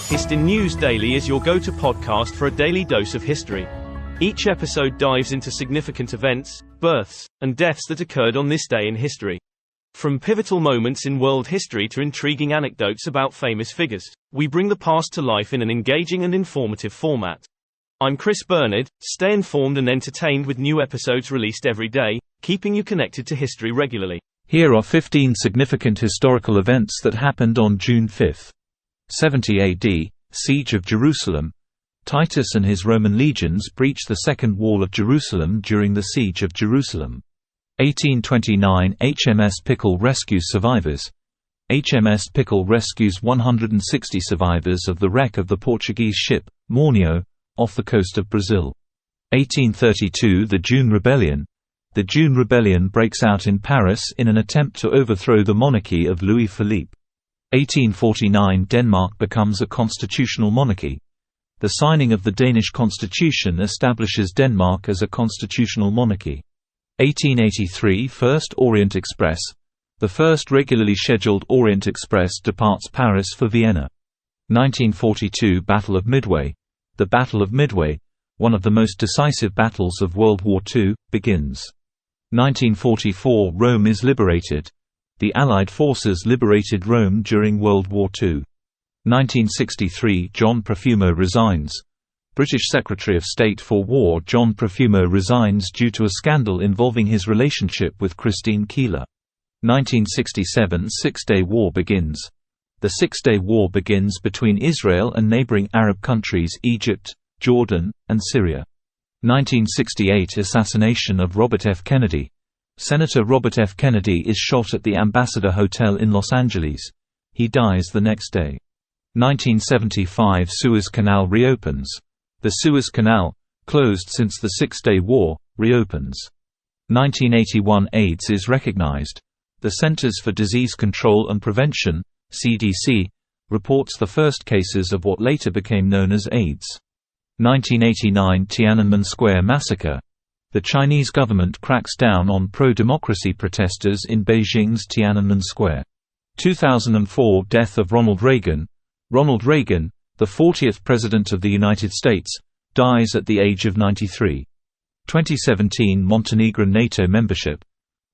Hist in News Daily is your go-to podcast for a daily dose of history. Each episode dives into significant events, births, and deaths that occurred on this day in history. From pivotal moments in world history to intriguing anecdotes about famous figures, we bring the past to life in an engaging and informative format. I'm Chris Bernard. Stay informed and entertained with new episodes released every day, keeping you connected to history regularly. Here are 15 significant historical events that happened on June 5. 70 AD, Siege of Jerusalem. Titus and his Roman legions breached the second wall of Jerusalem during the Siege of Jerusalem. 1829 HMS Pickle rescues survivors. HMS Pickle rescues 160 survivors of the wreck of the Portuguese ship, Mornio, off the coast of Brazil. 1832 The June Rebellion. The June Rebellion breaks out in Paris in an attempt to overthrow the monarchy of Louis-Philippe. 1849 Denmark becomes a constitutional monarchy. The signing of the Danish constitution establishes Denmark as a constitutional monarchy. 1883 First Orient Express. The first regularly scheduled Orient Express departs Paris for Vienna. 1942 Battle of Midway. The Battle of Midway, one of the most decisive battles of World War II, begins. 1944 Rome is liberated. The Allied forces liberated Rome during World War II. 1963 John Profumo resigns. British Secretary of State for War John Profumo resigns due to a scandal involving his relationship with Christine Keeler. 1967 Six-Day War begins. The Six-Day War begins between Israel and neighboring Arab countries Egypt, Jordan, and Syria. 1968 Assassination of Robert F. Kennedy. Senator Robert F. Kennedy is shot at the Ambassador Hotel in Los Angeles. He dies the next day. 1975 Suez Canal reopens. The Suez Canal, closed since the Six-Day War, reopens. 1981 AIDS is recognized. The Centers for Disease Control and Prevention, CDC, reports the first cases of what later became known as AIDS. 1989 Tiananmen Square massacre. The Chinese government cracks down on pro-democracy protesters in Beijing's Tiananmen Square. 2004 Death of Ronald Reagan. Ronald Reagan, the 40th President of the United States, dies at the age of 93. 2017 Montenegrin NATO membership.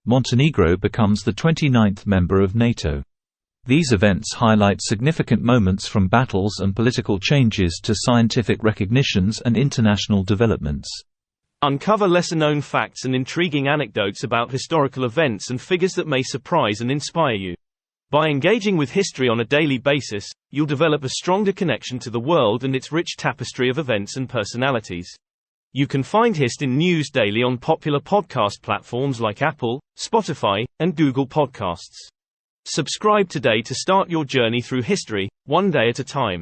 Montenegro becomes the 29th member of NATO. These events highlight significant moments from battles and political changes to scientific recognitions and international developments. Uncover lesser-known facts and intriguing anecdotes about historical events and figures that may surprise and inspire you. By engaging with history on a daily basis, you'll develop a stronger connection to the world and its rich tapestry of events and personalities. You can find Hist in News Daily on popular podcast platforms like Apple, Spotify, and Google Podcasts. Subscribe today to start your journey through history, one day at a time.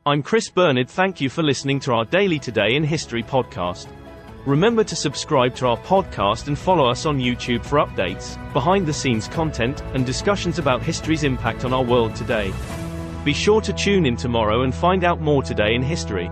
I'm Chris Bernard. Thank you for listening to our Daily Today in History podcast. Remember to subscribe to our podcast and follow us on YouTube for updates, behind-the-scenes content, and discussions about history's impact on our world today. Be sure to tune in tomorrow and find out more today in history.